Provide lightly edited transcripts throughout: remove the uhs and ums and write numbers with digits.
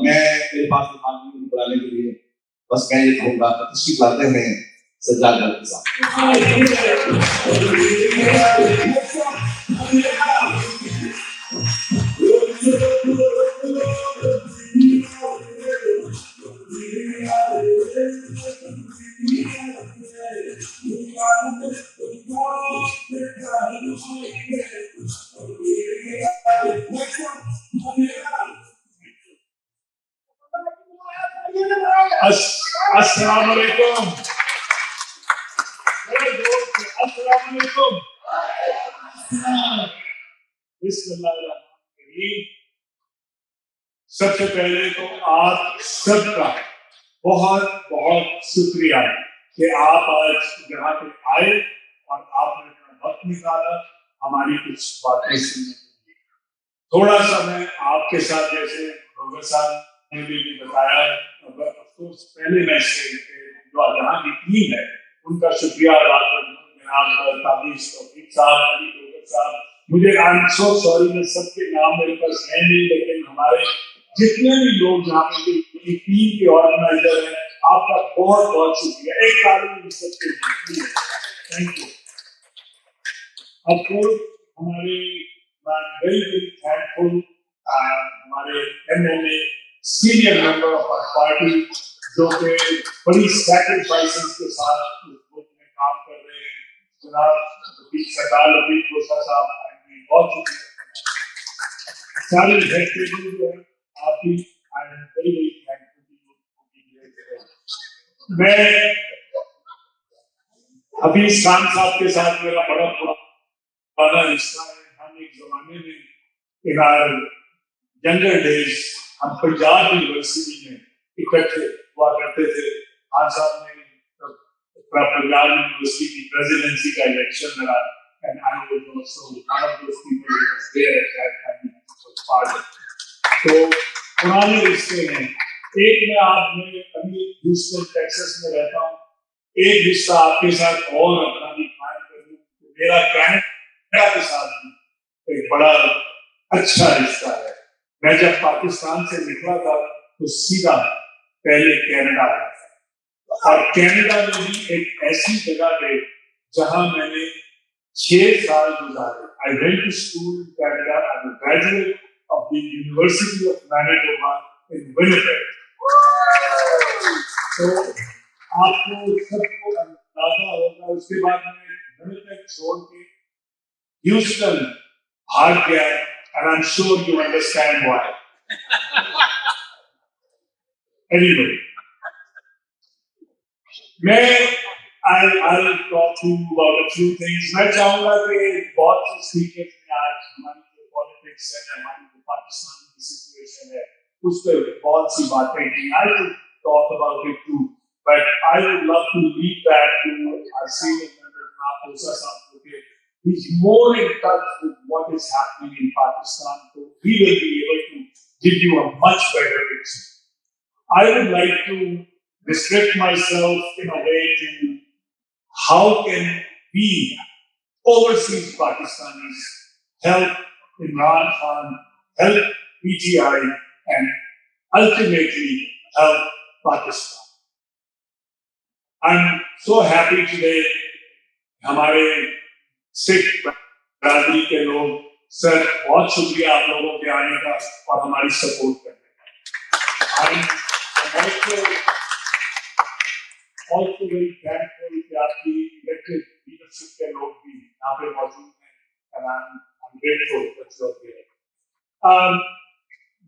मैं मेरे पास नहीं बुलाने के लिए बस मैं ये कहूँगा तशरीफ लाते हैं सज्जाद के साथ। अस्सलाम वालेकुम। अस्सलाम वालेकुम। बिस्मिल्लाहिर्रहमानिर्रहीम। सबसे पहले तो आप सबका बहुत बहुत शुक्रिया कि आप आज यहाँ पे आए और आपने अपना वक्त निकाला हमारी कुछ बातें सुनने के लिए। थोड़ा सा मैं आपके साथ जैसे रोगर साहब ने भी बताया, अफसोस पहले मैं जो यहाँ की टीम है उनका शुक्रिया अदा करूँ, ताबिश तौफीक साहब, अली रोगर साहब, मुझे आई एम सो सॉरी मैं सबके नाम मेरे पास है नहीं, लेकिन हमारे जितने भी लोग यहाँ पे टीम के ऑर्गेनाइजर हैं आपका बहुत बहुत शुक्रिया। एक तारीफ सबके लिए, थैंक यू। अफकोर्स हमारे वेरी वेरी थैंकफुल हमारे MLA senior member of our party जो कि बड़ी सैक्रिफाइसेस के साथ उस ग्रुप में काम कर रहे हैं, जनाब सरदार लतीफ खोसा साहब, बहुत शुक्रिया। सारे हेड जो है आपकी I am very very thankful. मैं अभी खान साहब के साथ मेरा बड़ा पुराना रिश्ता है। हम एक जमाने में इन यंगर डेज हम पंजाब यूनिवर्सिटी में इकट्ठे हुआ करते थे। खान साहब ने पंजाब यूनिवर्सिटी की प्रेसिडेंसी का इलेक्शन लड़ा and I was also one of those people who was there at that time was part of it. तो पुराने रिश्ते हैं। एक मैं आपने अभी ह्यूस्टन टेक्सास में रहता हूँ, एक रिश्ता आपके साथ और अपना भी कायम कर लूँ। मेरा कनाडा के साथ भी एक बड़ा अच्छा रिश्ता है। मैं जब पाकिस्तान से निकला था तो सीधा पहले कनाडा आया था और कनाडा में भी एक ऐसी जगह पे जहां मैंने 6 साल गुजारे। I went to school in Canada. I'm a graduate of the University of Manitoba in Winnipeg. तो आपको सबको अंदाजा होगा, उसके बाद मैंने विनिपेग छोड़ के ह्यूस्टन भाग गया, and I'm sure you understand why. Anyway, I'll talk to you about a few things. मैं चाहूँगा कि बहुत से स्पीकर्स ने आज हमारी जो पॉलिटिक्स है, हमारी जो पाकिस्तान की सिचुएशन है, उस पर बहुत सी बातें की। I could talk about it too, but I would love to leave that to our senior member Khosa Sahab, because he's more in touch with what is happening in Pakistan, so he will be able to give you a much better picture. I would like to restrict myself in a way to how can we overseas Pakistanis help Imran Khan, help PTI, and ultimately help Pakistan. I'm so happy today. हमारे सिख बरादरी के लोग, sir बहुत शुक्रिया आप लोगों के आने का और हमारी सपोर्ट करने का। I'm also very thankful कि आपकी elected leadership के लोग भी यहाँ पे मौजूद हैं, and I'm grateful that you're here.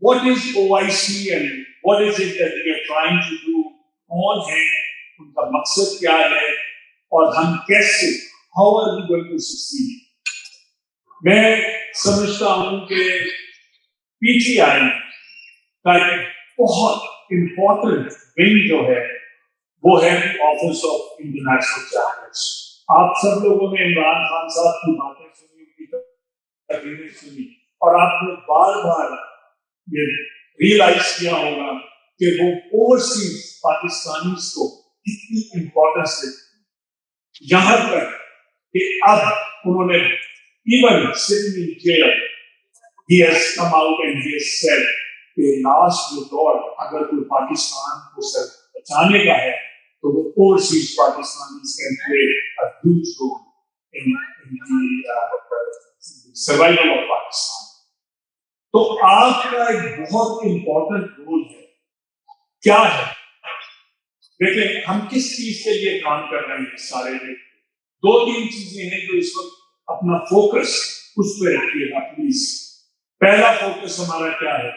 What is OIC and what is it that we are trying to do? कौन है, उनका मकसद क्या है और हम कैसे, how are we going to succeed? मैं समझता हूँ कि PTI का एक बहुत important wing जो है वो है ऑफिस ऑफ इंटरनेशनल चैरिटीज। आप सब लोगों ने इमरान खान साहब की बातें सुनी, उनकी तकरीरें सुनी और आपने बार बार ये रियलाइज किया होगा कि वो ओवरसीज पाकिस्तानीज को कितनी इंपॉर्टेंस देते। यहाँ तक कि अब उन्होंने even sitting in jail, he has come out and he has said कि लास्ट रिजॉर्ट अगर कोई पाकिस्तान को सर बचाने का है तो वो overseas Pakistanis can play a huge role in survival of Pakistan. तो आपका एक बहुत इंपॉर्टेंट रोल है, क्या है? देखिए हम किस चीज के लिए काम कर रहे हैं सारे लोग, दो तीन चीजें हैं जो इस वक्त अपना फोकस उस पर रखिएगा प्लीज। पहला फोकस हमारा क्या है?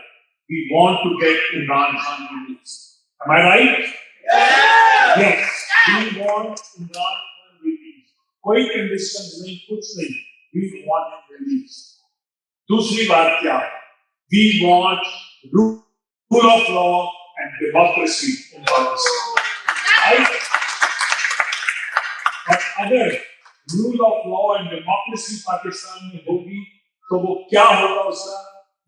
We want to get Imran Khan release. Am I right? Yes, we want Imran Khan release. कोई कंडीशन नहीं, कुछ नहीं, वी वांट हिम रिलीज। दूसरी बात क्या है? We want rule of law and democracy in Pakistan, right? और अगर rule of law and democracy Pakistan में होगी तो वो क्या होगा उसका?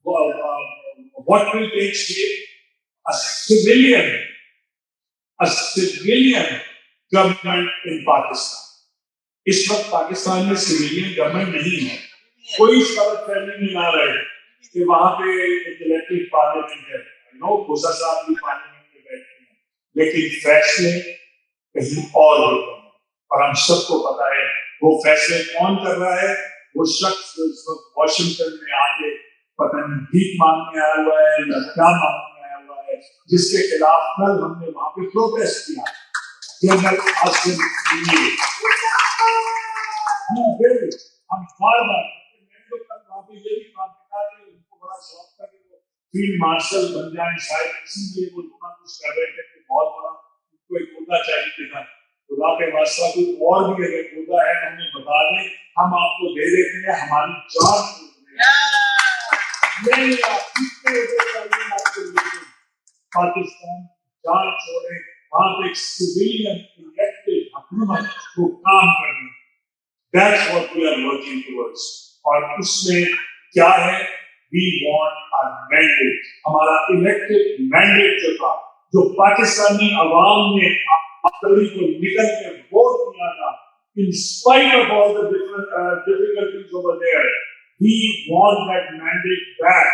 What will take shape? A civilian government in Pakistan. इस वक्त पाकिस्तान में सिविलियन गवर्नमेंट नहीं है। कोई गलतफहमी में ना रहे कि वहां पे एक इलेक्टेड पार्लियामेंट है, नो खोसा साहब भी पार्लियामेंट में बैठते हैं, लेकिन फैसले कहीं और होते हैं। और हम सबको पता है वो फैसले कौन कर रहा है? वो शख्स जो इस वक्त वॉशिंगटन में आके पता नहीं भीख मांगने आया हुआ है या क्या मांगने आया हुआ है, जिसके खिलाफ कल हमने वहां पे प्रोटेस्ट किया। जनरल आसिम मुनीर, हम बार बार, मैंने तो कल वहां पे ये भी बात कहा कि उनको बड़ा शौक था कि वो फील्ड मार्शल बन जाए, शायद इसीलिए वो इतना कुछ कर रहे थे कि बहुत बड़ा उनको एक मुद्दा चाहिए था। खुदा के वास्ता कोई और भी अगर मुद्दा है हमें बता दें, हम आपको दे देते हैं, हमारी जान पाकिस्तान जान छोड़े, वहां पे एक सिविलियन इलेक्टेड हुकूमत को काम करनी। That's what we are working towards। और उसमें क्या है? We want our mandate, हमारा इलेक्टेड मैंडेट जो था, जो पाकिस्तानी अवाम ने आखिरी को निकल के वोट दिया था, in spite of all the different difficulties over there, we want that mandate back।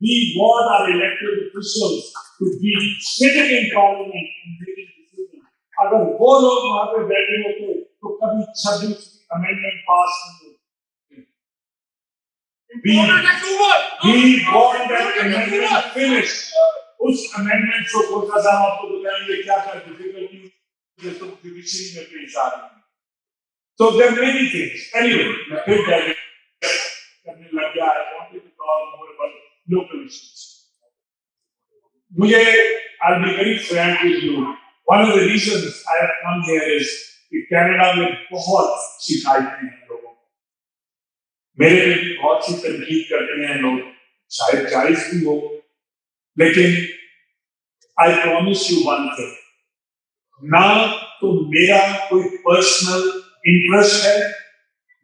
We want our elected officials to be sitting in parliament and making decisions। अगर वो लोग वहां पे बैठे होते तो कभी 26 अमेंडमेंट पास नहीं होती। We want that amendment finished। उस अमेंडमेंट को खोसा साहब आपको बताएंगे क्या क्या डिफिकल्टी जो जुडिशरी में पेश आ रही है। So there are many things। Anyway, मैं फिर करने लग गया। I wanted to talk more about local issues। मुझे I'll be very frank with you। One of the reasons I have come here is कि कनाडा में बहुत शिकायतें हैं लोगों को। मेरे पे भी बहुत सी तनकीद करते हैं लोग, शायद जायज भी हो, लेकिन I promise you one thing, ना तो मेरा कोई पर्सनल इंटरेस्ट है,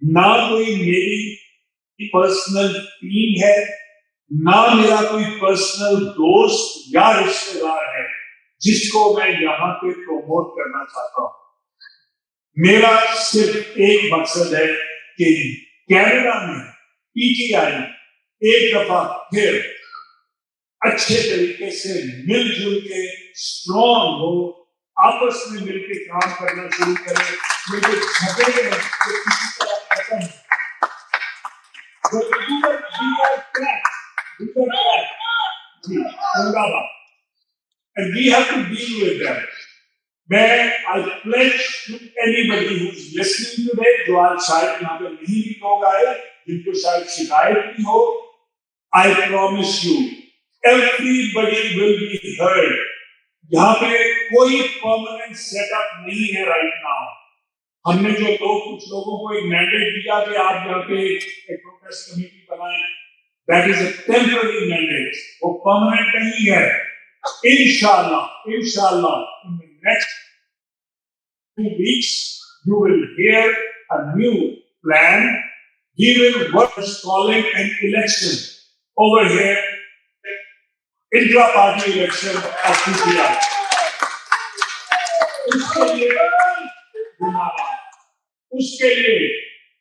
ना कोई मेरी पर्सनल टीम है, ना मेरा कोई पर्सनल दोस्त या रिश्तेदार है जिसको मैं यहाँ पे प्रमोट करना चाहता हूँ। मेरा सिर्फ एक मकसद है कि कनाडा में पीटीआई एक दफा फिर अच्छे तरीके से मिलजुल के स्ट्रॉन्ग हो, आपस में मिलकर काम करना शुरू करें। ये जो झगड़े हैं वो किसी तरह खत्म हो। And we have to deal with them। I pledge to anybody who is listening today, जो आज शायद यहाँ पे नहीं भी लोग आए, जिनको शायद शिकायत भी हो, I promise you, everybody will be heard। यहाँ पे कोई परमानेंट सेटअप नहीं है राइट नाउ। हमने जो कुछ लोगों को एक मैंडेट दिया कि आप यहाँ पे एक प्रोटेस्ट कमेटी बनाएं, that is a temporary mandate, वो परमानेंट नहीं है। इंशाल्लाह in the next 2 weeks you will hear a new plan। We will work calling an election over here, intra-party election of PTI।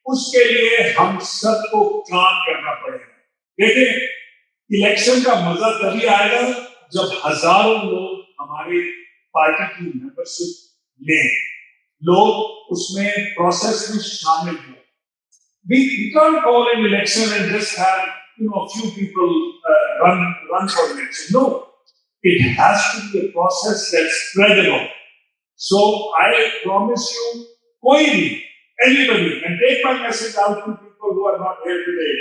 उसके लिए हम सबको काम करना पड़ेगा। देखें, इलेक्शन का मजा तभी आएगा जब हजारों लोग हमारे पार्टी की मेंबरशिप लें, लोग उसमें प्रोसेस में शामिल हों। We can't call an election and just have a few people run for election. No, it has to be a process that's spreadable. So I promise you, koi bhi, anybody, and take my message out to people who are not here today.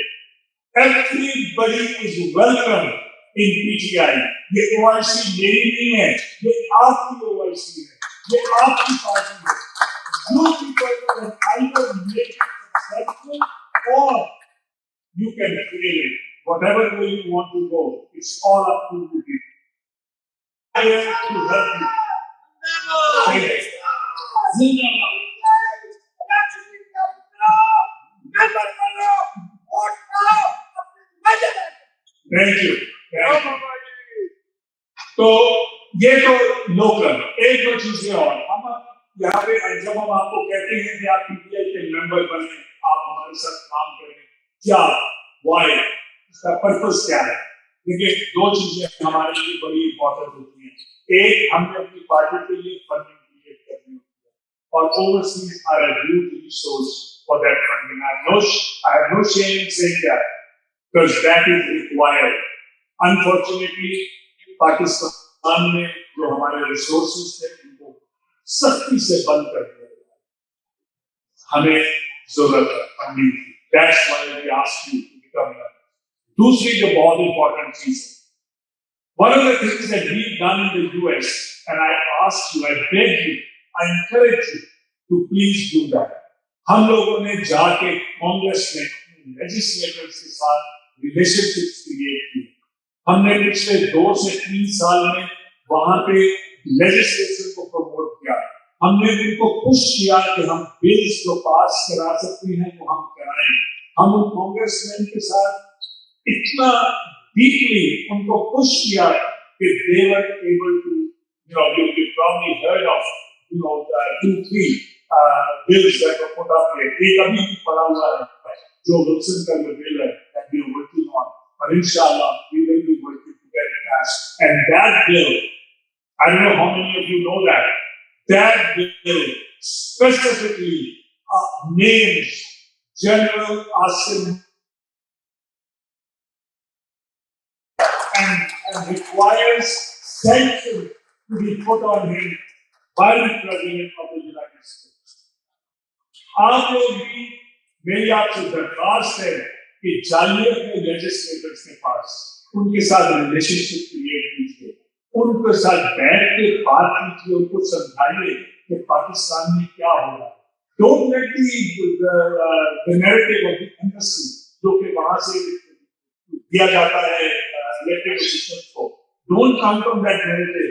Everybody is welcome in PTI. ये OIC मेरी नहीं है, ये आपकी OIC है, ये आपकी party है. You people can either make it successful or you can fail it. Whatever way you want to go, it's all up to you people. I am to help you. Thank you. तो ये तो local, एक दो चीजें और हम यहाँ पे जब हम आपको कहते हैं कि आप पीटीआई के मेंबर बने, आप हमारे साथ काम करें, क्या वाई, इसका पर्पस क्या है? देखिए, दो चीजें हमारे लिए बड़ी इंपॉर्टेंट होती हैं. एक, हमने अपनी पार्टी के लिए फंडिंग क्रिएट करनी होती है और overseas are a huge resource for that funding. I have no shame in saying that because that is required. Unfortunately, Pakistan में जो हमारे रिसोर्सेज थे उनको सख्ती से बंद कर दिया गया. हमें जरूरत है फंडिंग की. That's why we ask you to become a member. दूसरी जो बहुत इंपॉर्टेंट चीज है, one of the things that we've done in the US, and I ask you, I beg you, I encourage you to please do that. हम लोगों ने जाके कांग्रेस में लेजिस्लेटर्स के साथ रिलेशनशिप्स क्रिएट किए. हमने पिछले 2 से 3 साल में वहां पे लेजिस्लेशन को प्रमोट किया. हमने उनको पुश किया कि हम बिल्स जो पास करा सकते हैं वो हम कराएं. हम उन कांग्रेसमैन के साथ इतना डीपली उनको पुश किया कि they were able to, you probably heard of, 2-3 bills that were put up there. एक अभी भी पड़ा हुआ है जो विल्सन का जो बिल है that we are working on. But inshallah, we will be working to get it passed. And that bill, I don't know how many of you know that, that bill specifically names General Asim and requires sanctions to be put on him by the President of the United States. आप लोग भी, मेरी आपसे दरख्वास्त है कि जाइए अपने लेजिस्लेटर्स के पास, उनके साथ रिलेशनशिप क्रिएट कीजिए, उनके साथ बैठ के बात कीजिए, उनको समझाइए कि पाकिस्तान में क्या हो रहा है. Don't let the narrative of the industry जो कि वहां से दिया जाता है इलेक्टेड ऑफिशियल्स को, don't come from that narrative.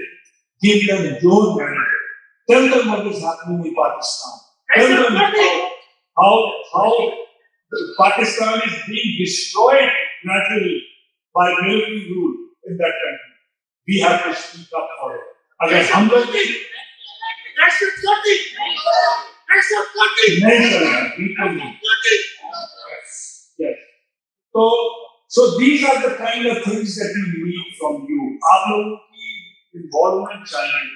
Give them your narrative. Tell them what is happening in Pakistan. Tell them how Pakistan is being destroyed naturally by military rule in that country. We have to speak up for it. अगर हम लोग नहीं चलेगा, बिल्कुल नहीं. Yes. So these are the kind of things that we need from you. आप लोगों की involvement चाहिए,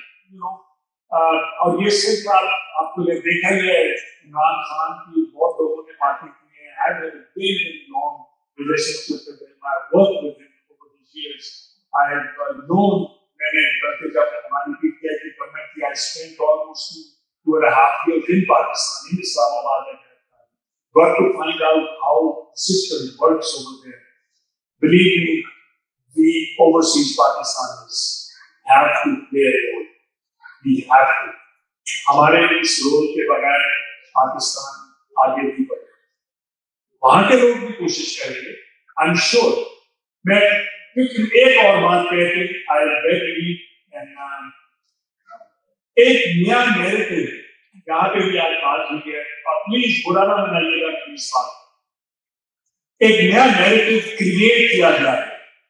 और ये सिर्फ आपको देखा ही है, इमरान खान की बहुत लोगों ने बातें की. I have a very long relationship with him. I have worked with him over these years. I have known many जब हमारी PTI की गवर्नमेंट थी, I spent almost 2.5 years in Pakistan, in Islamabad, and got to find out how the system works over there. Believe me, we overseas Pakistanis have to play a role. We have to. हमारे इस role के बगैर पाकिस्तान आगे नहीं बढ़ेगा. वहां के लोग भी कोशिश करेंगे, आई एम श्योर. मैं एक और बात कहते आई बेग यू, एक नया नैरेटिव यहाँ पे भी आज बात हुई है, और प्लीज बुरा ना मनाइएगा इस बात. एक नया नैरेटिव क्रिएट किया जाए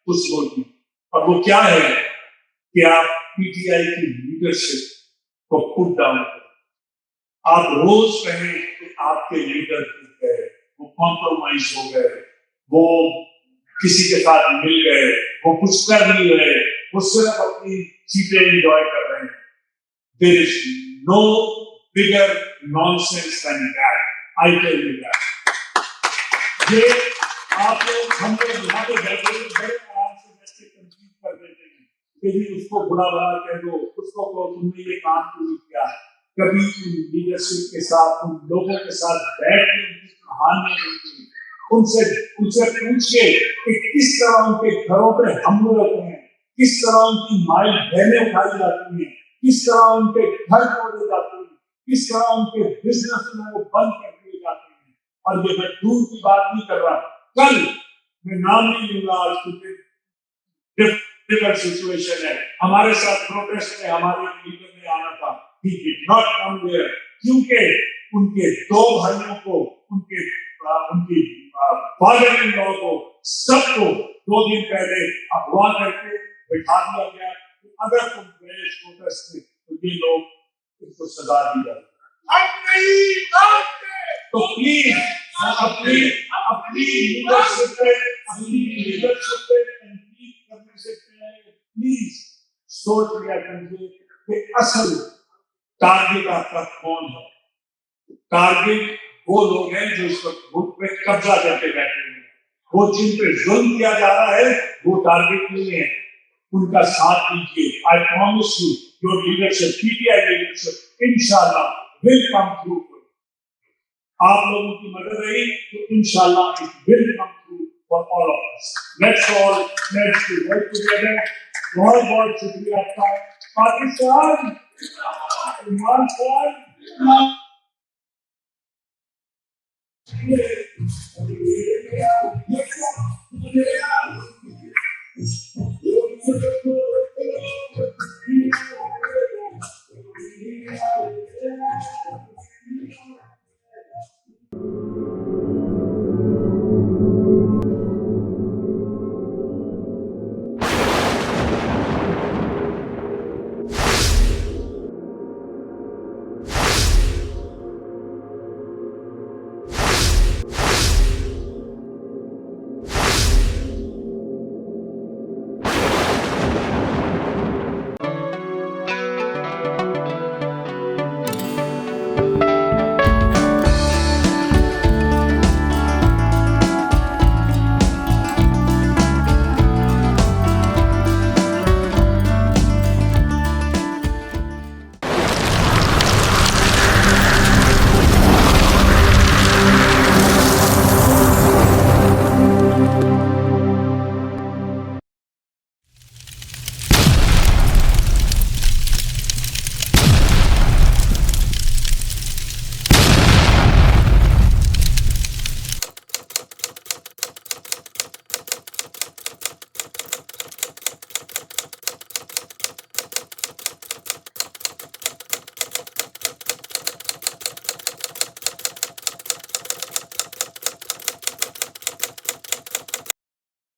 उस मुल्क में, और वो क्या है कि आप पीटीआई की लीडरशिप को पुट डाउन करें. आप रोज कहें कि आपके लीडर टूट गए, वो कॉम्प्रोमाइज हो गए, वो किसी के साथ मिल गए, वो कुछ कर नहीं रहे, वो सिर्फ अपनी सीटें एंजॉय कर रहे हैं। There is no bigger nonsense than that. I tell you that. ये आप लोग हम लोग यहाँ पे बैठे बड़े आराम से बैठ के कंप्लीट कर देते हैं, कभी उसको बुरा भला कह दो, उसको कहो तुमने ये काम क्यों नहीं किया। कभी उन लीडरशिप के साथ, उन लोगों के साथ बैठ के उनकी कहानियां सुनिए, उनसे पूछिए कि किस तरह उनके घरों पे हमले होते हैं, किस तरह उनकी माई बहनें उठाई जाती हैं, किस तरह उनके घर तोड़े जाते हैं, किस तरह उनके बिजनेस में वो बंद कर दिए जाते हैं। और ये मैं दूर की बात नहीं कर रहा, कल मैं नाम नहीं लूंगा, आज क्योंकि डिफिकल्ट सिचुएशन है, हमारे साथ प्रोटेस्ट में हमारे लीडर ने आना था, he did not come there, क्योंकि उनके दो भाइयों को, उनकी फादर इन लॉ को, सबको 2 दिन पहले अगवा करके बिठा दिया गया कि अगर तुम गए प्रोटेस्ट में तो ये लोग इनको सजा दी जाए। तो प्लीज अपनी लीडरशिप पे तनकीद करने से पहले प्लीज सोच लिया कीजिए कि असल टारगेट आपका कौन है। टारगेट वो लोग हैं जो इस वक्त मुल्क में कब्जा करके बैठे हैं, वो जिन पे जुल्म किया जा रहा है वो टारगेट नहीं है, उनका साथ दीजिए। I promise you your leadership, PTI leadership इंशाल्लाह विल कम थ्रू। आप लोगों की मदद रही तो इंशाल्लाह it will come through for all of us. Let's work together. बहुत बहुत शुक्रिया आपका। पाकिस्तान ईमान